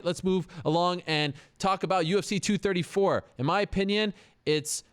Let's move along and talk about UFC 234. In my opinion, it's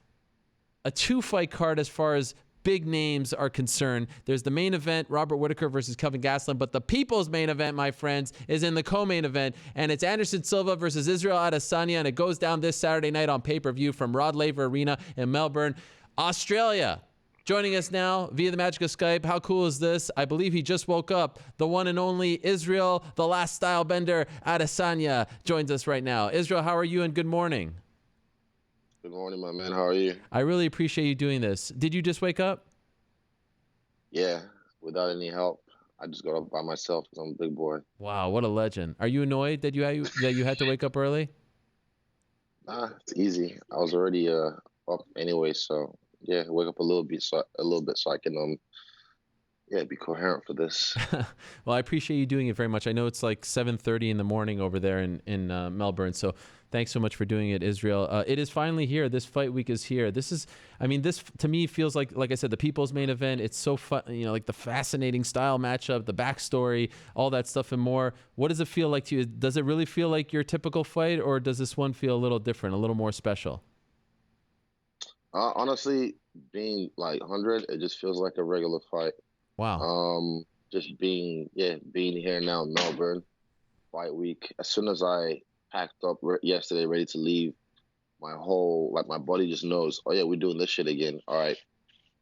a two-fight card as far as big names are concerned. There's the main event, Robert Whittaker versus Kelvin Gastelum, but the people's main event, my friends, is in the co-main event, and it's Anderson Silva versus Israel Adesanya, and it goes down this Saturday night on pay-per-view from Rod Laver Arena in Melbourne, Australia. Joining us now via the magic of Skype. How cool is this? I believe he just woke up. The one and only Israel, the last style bender, Adesanya, joins us right now. Israel, how are you, and good morning? Good morning, my man. How are you? I really appreciate you doing this. Did you just wake up? Yeah, without any help. I just got up by myself because I'm a big boy. Wow, what a legend. Are you annoyed that you had to wake up early? Nah, it's easy. I was already up anyway, so yeah, wake up a little bit so I can be coherent for this. Well, I appreciate you doing it very much. I know it's like 7:30 in the morning over there in Melbourne, so thanks so much for doing it, Israel. It is finally here. This fight week is here. This to me feels like I said, the people's main event. It's so fun, like the fascinating style matchup, the backstory, all that stuff and more. What does it feel like to you? Does it really feel like your typical fight, or does this one feel a little different, a little more special? Honestly, being like 100, it just feels like a regular fight. Wow. Just being here now in Melbourne, fight week. As soon as I packed up yesterday, ready to leave, my body just knows, oh yeah, we're doing this shit again. All right.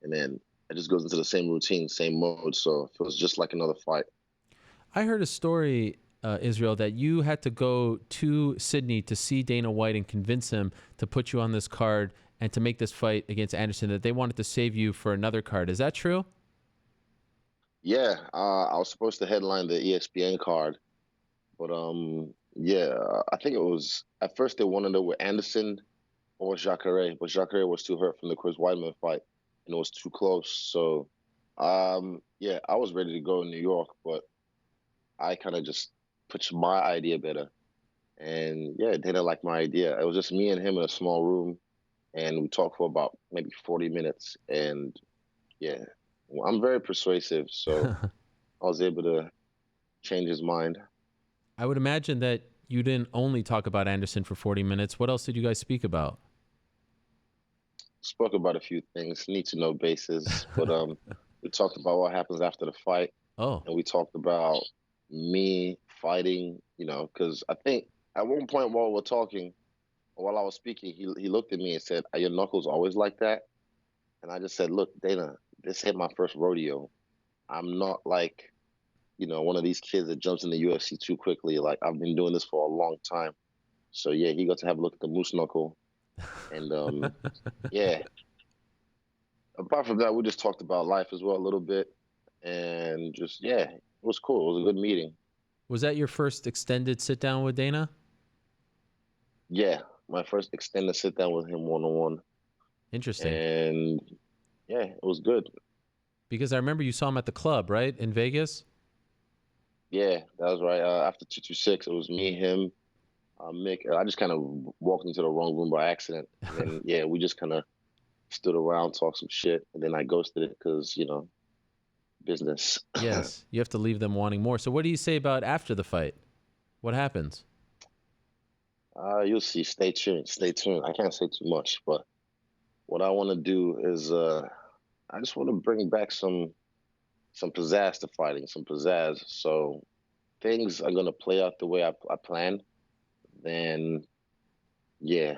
And then it just goes into the same routine, same mode. So it feels just like another fight. I heard a story, Israel, that you had to go to Sydney to see Dana White and convince him to put you on this card and to make this fight against Anderson, that they wanted to save you for another card. Is that true? Yeah, I was supposed to headline the ESPN card, but I think it was at first they wanted it with Anderson or Jacare, but Jacare was too hurt from the Chris Weidman fight, and it was too close. So, I was ready to go in New York, but I kind of just pitched my idea better, and yeah, they didn't like my idea. It was just me and him in a small room, and we talked for about maybe 40 minutes, and yeah. Well, I'm very persuasive, so I was able to change his mind. I would imagine that you didn't only talk about Anderson for 40 minutes. What else did you guys speak about? Spoke about a few things, need to know basis, but we talked about what happens after the fight. Oh. And we talked about me fighting, because I think at one point while I was speaking, he looked at me and said, "Are your knuckles always like that?" And I just said, "Look, Dana, this ain't my first rodeo. I'm not like, one of these kids that jumps in the UFC too quickly. Like, I've been doing this for a long time." So yeah, he got to have a look at the moose knuckle. And yeah. Apart from that, we just talked about life as well a little bit. And just, yeah, it was cool. It was a good meeting. Was that your first extended sit down with Dana? Yeah, my first extended sit down with him one-on-one. Interesting. And yeah, it was good. Because I remember you saw him at the club, right, in Vegas? Yeah, that was right. After 226, it was me, him, Mick. I just kind of walked into the wrong room by accident. And then, yeah, we just kind of stood around, talked some shit. And then I ghosted it because, business. Yes, you have to leave them wanting more. So what do you say about after the fight? What happens? You'll see. Stay tuned. Stay tuned. I can't say too much, but what I want to do is I just want to bring back some pizzazz to fighting, some pizzazz. So things are gonna play out the way I planned. Then, yeah,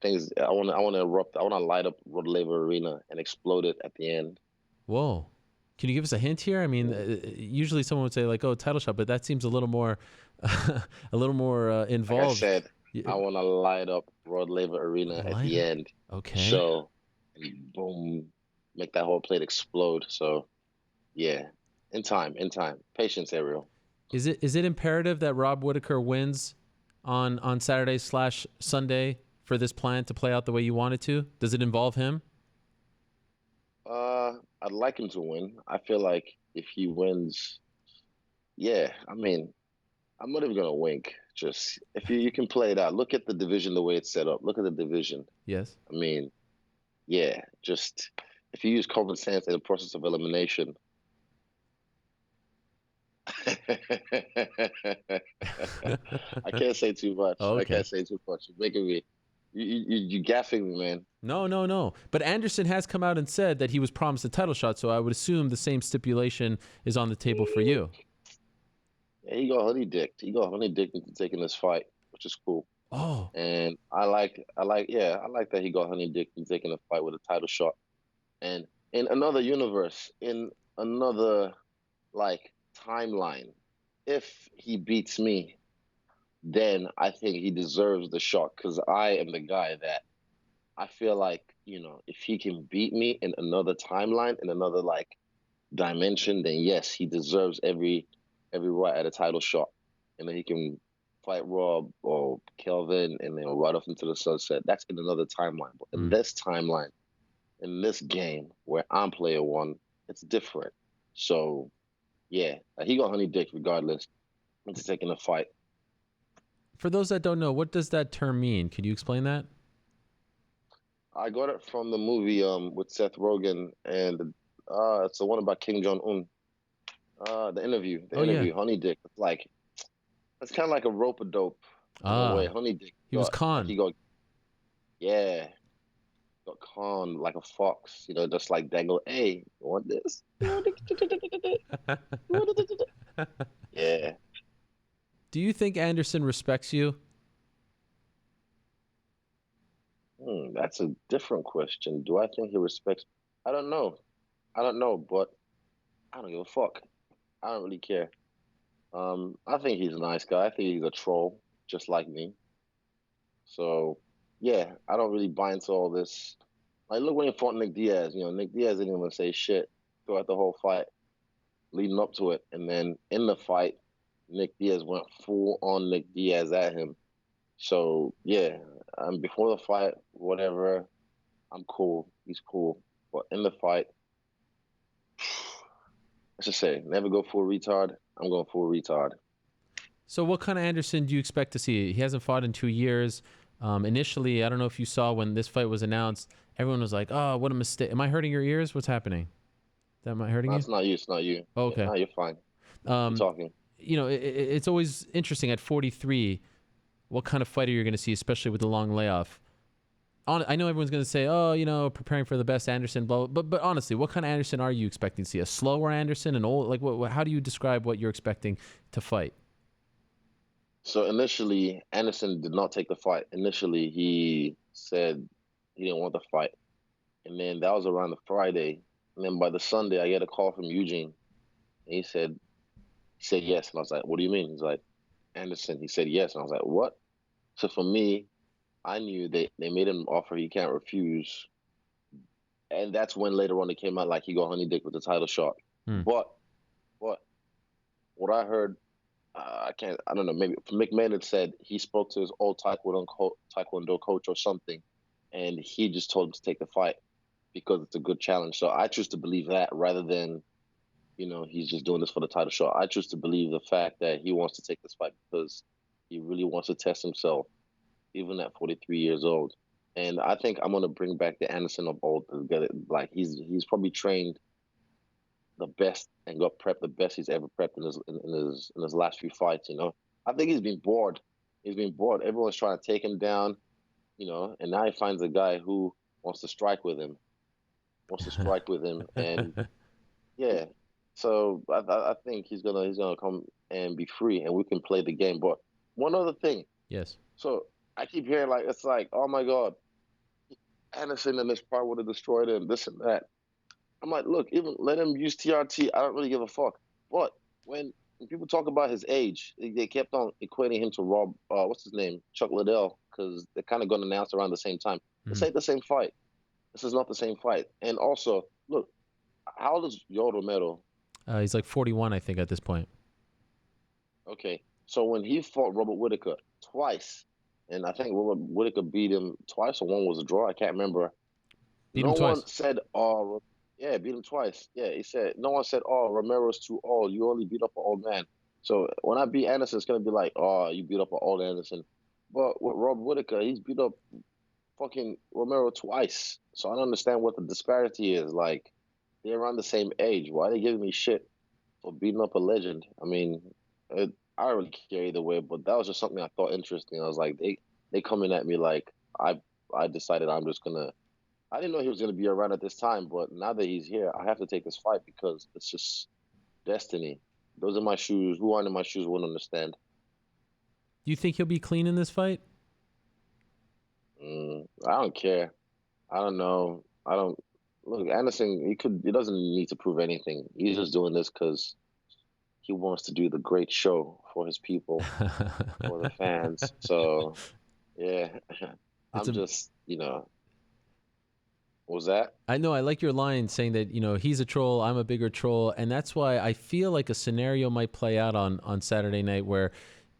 things. I want to erupt. I want to light up Rod Laver Arena and explode it at the end. Whoa. Can you give us a hint here? I mean, usually someone would say like, "Oh, title shot," but that seems a little more, involved. Like I said, I want to light up Rod Laver Arena at the end. Okay. So, and boom, make that whole plate explode. So, yeah, in time. Patience, Ariel. Is it imperative that Rob Whittaker wins on Saturday/Sunday for this plan to play out the way you want it to? Does it involve him? I'd like him to win. I feel like if he wins, yeah, I mean, I'm not even gonna wink. Just if you can play it out. Look at the division the way it's set up. Look at the division. Yes. I mean, yeah, just if you use common sense in the process of elimination, I can't say too much. I Okay. can't say too much. You're making me, you gaffing me, man. No, no, no. But Anderson has come out and said that he was promised a title shot, so I would assume the same stipulation is on the table for you. Yeah, he got honey dicked. He got honey dicked into taking this fight, which is cool. Oh, And I like that he got honey dicked into taking a fight with a title shot. And in another universe, in another like timeline, if he beats me, then I think he deserves the shot because I am the guy that I feel like, if he can beat me in another timeline, in another like dimension, then yes, he deserves every right at a title shot. And then he can fight Rob or Kelvin and then right off into the sunset. That's in another timeline. But in mm. this timeline, in this game where I'm player one, it's different. So yeah, he got honey dick regardless into taking the fight. For those that don't know, what does that term mean? Could you explain that? I got it from the movie with Seth Rogen and it's the one about Kim Jong Un. The Oh yeah. interview, honey dick. It's like it's kind of like a rope a dope in a way. Ah, Honey dick he was got like conned. he got yeah, got conned like a fox. Just like dangle. Hey, you want this? You want it? You want it? Yeah. Do you think Anderson respects you? That's a different question. Do I think he respects? I don't know. I don't know, but I don't give a fuck. I don't really care. I think he's a nice guy. I think he's a troll, just like me. So, yeah, I don't really buy into all this. Like, look when he fought Nick Diaz. Nick Diaz didn't even say shit throughout the whole fight, leading up to it. And then in the fight, Nick Diaz went full on Nick Diaz at him. So, yeah, before the fight, whatever, I'm cool. He's cool. But in the fight, let's just say, never go full retard. I'm going full retard. So what kind of Anderson do you expect to see? He hasn't fought in 2 years. Initially, I don't know if you saw when this fight was announced, everyone was like, "Oh, what a mistake." Am I hurting your ears? What's happening? Am I hurting No, you? it's not you. It's not you. Oh, Yeah, okay. no, you're fine. Keep Um, talking. it's always interesting at 43 what kind of fighter you're going to see, especially with the long layoff. I know everyone's going to say, "Oh, preparing for the best Anderson." Blah, blah. But honestly, what kind of Anderson are you expecting to see? A slower Anderson, an old like what? How do you describe what you're expecting to fight? So initially, Anderson did not take the fight. Initially, he said he didn't want the fight. And then that was around the Friday. And then by the Sunday, I get a call from Eugene. And he said yes. And I was like, what do you mean? He's like, Anderson. He said yes. And I was like, what? So for me, I knew they made him an offer he can't refuse. And that's when later on it came out like he got honey dick with the title shot. Hmm. But, but what I heard, I don't know, maybe McMahon had said he spoke to his old Taekwondo coach or something. And he just told him to take the fight because it's a good challenge. So I choose to believe that rather than, he's just doing this for the title shot. I choose to believe the fact that he wants to take this fight because he really wants to test himself, even at 43 years old. And I think I'm gonna bring back the Anderson of old to get it. Like he's probably trained the best and got prepped the best he's ever prepped in his last few fights. I think he's been bored. He's been bored. Everyone's trying to take him down. And now he finds a guy who wants to strike with him, and yeah. So I think he's gonna come and be free, and we can play the game. But one other thing, Yes. so I keep hearing like it's like, oh my God, Anderson and this part would have destroyed him, this and that. I'm like, look, even let him use TRT. I don't really give a fuck. But when people talk about his age, they kept on equating him to Rob, what's his name, Chuck Liddell, because they kind of got announced around the same time. This Mm. ain't the same fight. This is not the same fight. And also, look, how old is Yoel Romero? He's like 41, I think, at this point. Okay, so when he fought Robert Whitaker twice, and I think Robert Whitaker beat him twice, or one was a draw. I can't remember. Beat him No one twice. said, "Oh, yeah, beat him twice." Yeah, he said. No one said, "Oh, Romero's too old. You only beat up an old man." So when I beat Anderson, it's gonna be like, "Oh, you beat up an old Anderson." But with Rob Whitaker, he's beat up fucking Romero twice. So I don't understand what the disparity is. Like they're around the same age. Why are they giving me shit for beating up a legend. I mean, it, I don't really care either way, but that was just something I thought interesting. I was like, they coming at me like I I decided I'm just gonna. I didn't know he was gonna be around at this time, but now that he's here, I have to take this fight because it's just destiny. Those are my shoes. Who aren't in my shoes wouldn't understand. Do you think he'll be clean in this fight? I don't care. I don't know. I don't look. Anderson, he could. He doesn't need to prove anything. He's just doing this because he wants to do the great show for his people, for the fans. So yeah, It's I'm a just, what was that? I know I like your line saying that, he's a troll, I'm a bigger troll, and that's why I feel like a scenario might play out on Saturday night where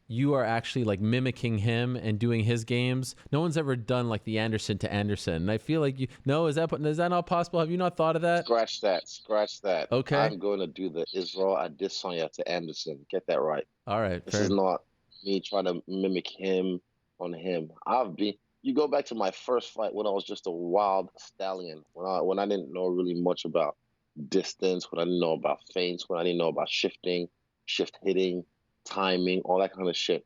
you are actually like mimicking him and doing his games. No one's ever done like the Anderson to Anderson. And I feel like is that not possible? Have you not thought of that? Scratch that. Scratch that. Okay. I'm going to do the Israel Adesanya to Anderson. Get that right. All right, This is fair. not me trying to mimic him on him. You go back to my first fight when I was just a wild stallion, when I didn't know really much about distance, when I didn't know about feints, when I didn't know about shifting, shift hitting, timing, all that kind of shit.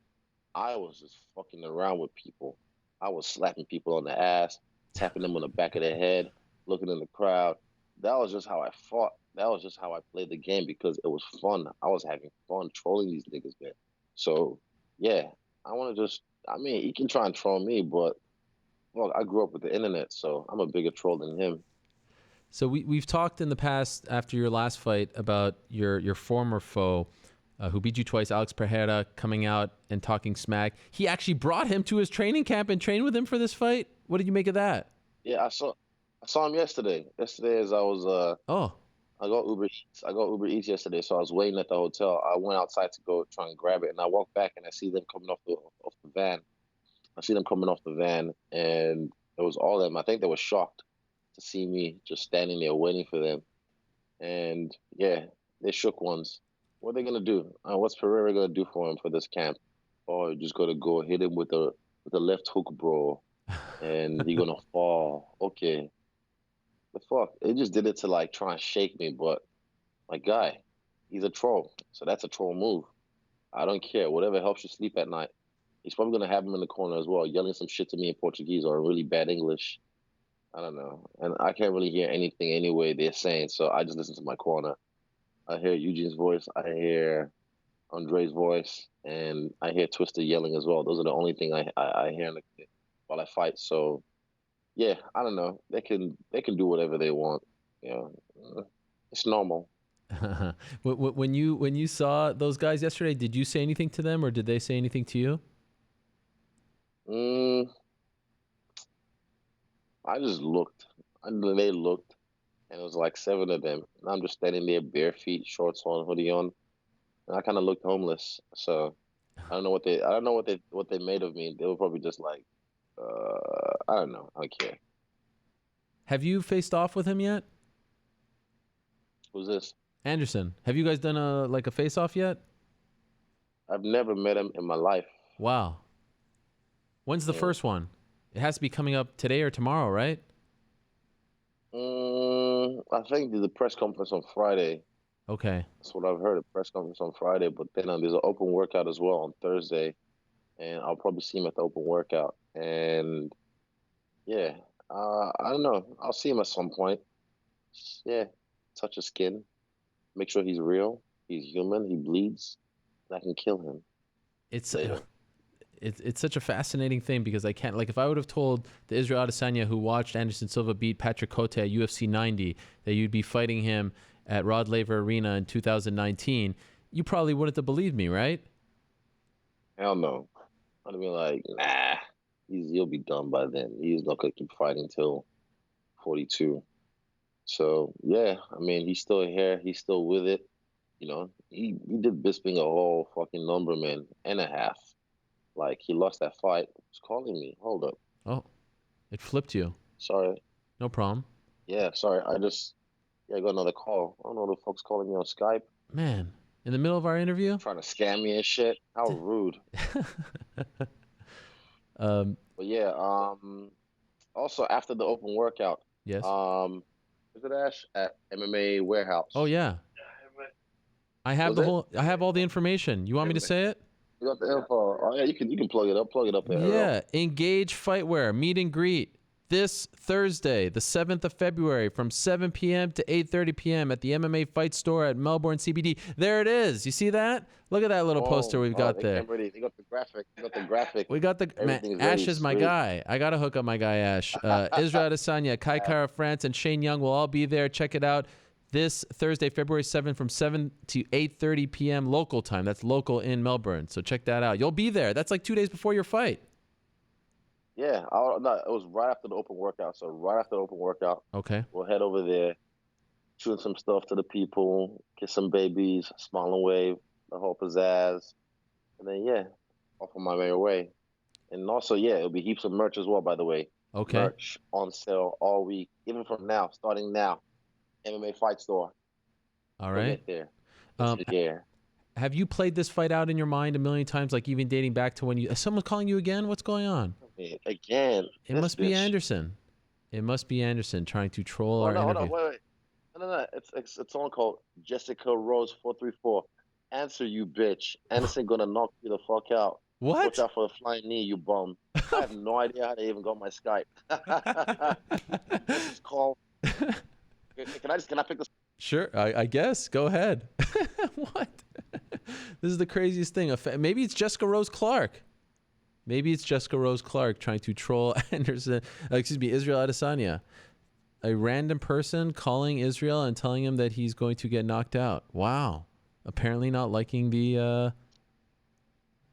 I was just fucking around with people. I was slapping people on the ass, tapping them on the back of their head, looking in the crowd. That was just how I fought. That was just how I played the game because it was fun. I was having fun trolling these niggas, man. So, yeah, I want to just, I mean, he can try and troll me, but well, I grew up with the internet, so I'm a bigger troll than him. So we've talked in the past after your last fight about your former foe, who beat you twice, Alex Pereira, coming out and talking smack. He actually brought him to his training camp and trained with him for this fight. What did you make of that? Yeah, I saw him yesterday. Yesterday, as I was Oh, I got Uber Eats. I got Uber Eats yesterday, so I was waiting at the hotel. I went outside to go try and grab it, and I walked back and I see them coming off the van. I see them coming off the van, and it was all of them. I think they were shocked to see me just standing there waiting for them. And yeah, they shook ones. What are they gonna do? What's Pereira gonna do for him for this camp? Oh, just gonna go hit him with the left hook, bro, and he gonna fall. Okay, the fuck? They just did it to like try and shake me, but my guy, he's a troll, so that's a troll move. I don't care. Whatever helps you sleep at night. He's probably gonna have him in the corner as well, yelling some shit to me in Portuguese or really bad English. I don't know, and I can't really hear anything anyway they're saying, so I just listen to my corner. I hear Eugene's voice, I hear Andre's voice, and I hear Twister yelling as well. Those are the only thing I hear while I fight. So yeah, I don't know. They can do whatever they want. You know, it's normal. when you saw those guys yesterday, did you say anything to them or did they say anything to you? Mm, I just looked. And they looked, and it was like seven of them. And I'm just standing there, bare feet, shorts on, hoodie on, and I kind of looked homeless. So I don't know what they made of me. They were probably just like, I don't know. I don't care. Have you faced off with him yet? Who's this? Anderson, have you guys done a face off yet? I've never met him in my life. Wow. When's the Yeah. first one? It has to be coming up today or tomorrow, right? I think there's a press conference on Friday. Okay. That's what I've heard. A press conference on Friday, but then there's an open workout as well on Thursday, and I'll probably see him at the open workout. And yeah, I don't know. I'll see him at some point. Yeah, touch his skin, make sure he's real, he's human, he bleeds, and I can kill him It's later. it's such a fascinating thing because I can't, like, if I would have told the Israel Adesanya who watched Anderson Silva beat Patrick Cote at UFC 90 that you'd be fighting him at Rod Laver Arena in 2019, you probably wouldn't have believed me, right? Hell no. I'd be like, nah, he'll be done by then. He's not gonna keep fighting till 42. So yeah, I mean, he's still here. He's still with it. He did Bisping a whole fucking number, man, and a half. Like he lost that fight. He's calling me. Hold up. Oh, it flipped you. Sorry. No problem. Yeah, sorry. I got another call. I don't know the folks calling me on Skype, Man, in the middle of our interview? trying to scam me and shit. How rude. um, But yeah, also after the open workout, yes. um, is it Ash at MMA Oh Warehouse? yeah. I have Was the it? whole. I have all the information. You want me to say it? You got the info. Oh yeah, you can plug it up. Plug it up there, Ariel. Yeah. Engage Fightwear meet and greet this Thursday, the 7th of February, from 7 p.m. to 8:30 p.m. at the MMA Fight Store at Melbourne CBD. There it is. You see that? Look at that little poster we've got there. They got the graphic. They got the graphic. We got the man, Everything's Ash ready. is my Sweet. guy. I gotta hook up my guy Ash. Israel Adesanya, Kai Kara France, and Shane Young will all be there. Check it out this Thursday, February 7th, from 7 to 8:30 p.m. local time. That's local in Melbourne. So check that out. You'll be there. That's like 2 days before your fight. Yeah, no, it was right after the open workout. So right after the open workout, Okay. we'll head over there, shooting some stuff to the people, kiss some babies, smile and wave, the whole pizzazz, and then yeah, off on my merry way. And also, yeah, it'll be heaps of merch as well. By the way, Okay. merch on sale all week, even from now, starting now. MMA Fight Store. All right. Get there. Yeah. Have you played this fight out in your mind a million times, like even dating back to when you... Someone's calling you again? What's going on? Again. It must be Anderson. It must be Anderson trying to troll our interview. Hold on, wait. No. It's someone called Jessica Rose 434. Answer, you bitch. Anderson gonna knock you the fuck out. What? Watch out for a flying knee, you bum. I have no idea how they even got my Skype. This call. Can I pick this? Sure, I guess. Go ahead. What? This is the craziest thing. Maybe it's Jessica Rose Clark. Maybe it's Jessica Rose Clark trying to troll Anderson. Israel Adesanya. A random person calling Israel and telling him that he's going to get knocked out. Wow. Apparently not liking the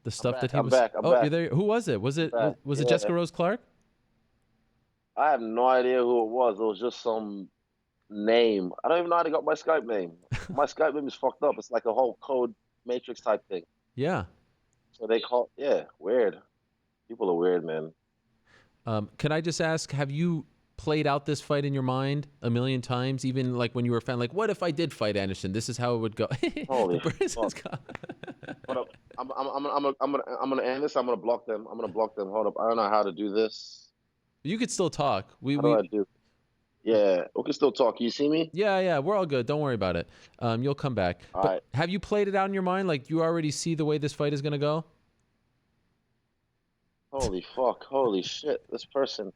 stuff that he was. I'm back. You're there. Who was it? Was it Jessica Rose Clark? I have no idea who it was. It was just some name. I don't even know how they got my Skype name. My Skype name is fucked up. It's like a whole code matrix type thing. Yeah. So they call, weird. People are weird, man. Can I just ask, have you played out this fight in your mind a million times, even like when you were a fan? Like, what if I did fight Anderson? This is how it would go. Holy fuck. Hold up. I'm gonna end this. I'm gonna block them. Hold up. I don't know how to do this. You could still talk. How do I do? Yeah, we can still talk. You see me? Yeah, we're all good. Don't worry about it. You'll come back. All but right. Have you played it out in your mind? Like, you already see the way this fight is gonna go? Holy fuck. Holy shit. This person.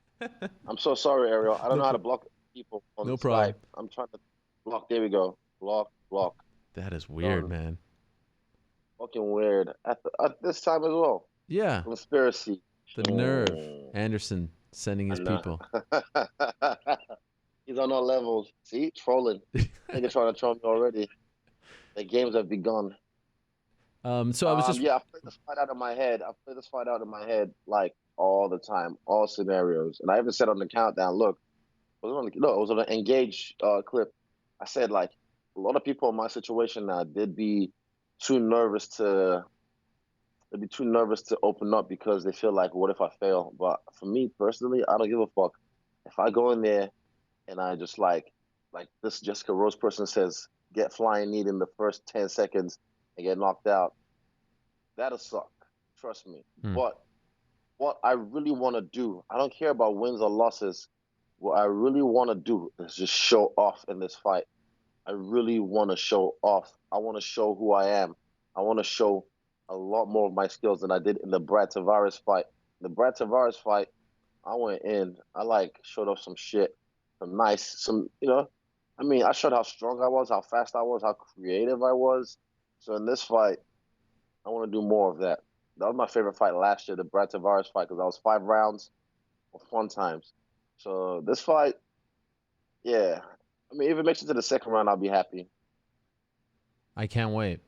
I'm so sorry, Ariel. I don't know how to block people on No Skype. problem. I'm trying to block. There we go. Block. That is weird, man. Fucking weird. At this time as well. Yeah. Conspiracy. The nerve. Anderson sending his people. He's on all levels. See? Trolling. Nigga trying to troll me already. The games have begun. So I was just... Yeah, I played this fight out in my head. Like all the time, all scenarios. And I even said on the countdown, look, it was on an Engage clip. I said, like, a lot of people in my situation now, they'd be too nervous to open up because they feel like, what if I fail? But for me personally, I don't give a fuck. If I go in there and I just like this Jessica Rose person says, get flying knee in the first 10 seconds and get knocked out, that'll suck. Trust me. But what I really want to do, I don't care about wins or losses. What I really want to do is just show off in this fight. I really want to show off. I want to show who I am. I want to show a lot more of my skills than I did in the Brad Tavares fight. The Brad Tavares fight, I went in, I showed off some shit, I showed how strong I was, how fast I was, how creative I was. So in this fight, I want to do more of that. That was my favorite fight last year, the Brad Tavares fight, because I was 5 rounds of fun times. So this fight, yeah. I mean, if it makes it to the second round, I'll be happy. I can't wait.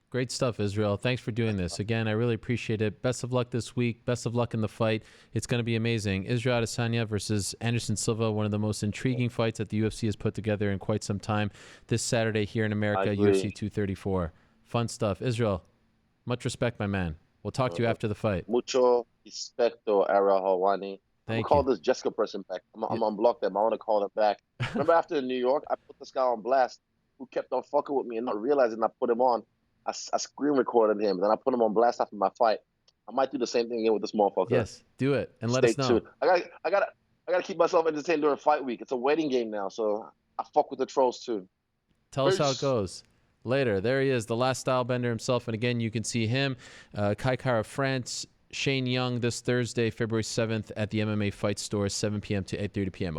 Great stuff, Israel. Thanks for doing this. Again, I really appreciate it. Best of luck this week. Best of luck in the fight. It's going to be amazing. Israel Adesanya versus Anderson Silva, one of the most intriguing fights that the UFC has put together in quite some time. This Saturday here in America, UFC 234. Fun stuff. Israel, much respect, my man. We'll talk to you after the fight. Mucho respecto, Ariel Helwani. I'm going to call this Jessica person back. I'm going to unblock them. I want to call them back. Remember after New York, I put this guy on blast who kept on fucking with me and not realizing I put him on. I screen recorded him. Then I put him on blast after my fight. I might do the same thing again with this motherfucker. Yes, do it and let us know. Tuned. I gotta keep myself entertained during fight week. It's a waiting game now, so I fuck with the trolls too. Tell us how it goes. Later. There he is, the last stylebender himself. And again, you can see him, Kai Kara France, Shane Young this Thursday, February 7th at the MMA Fight Store, 7 p.m. to 8:30 p.m.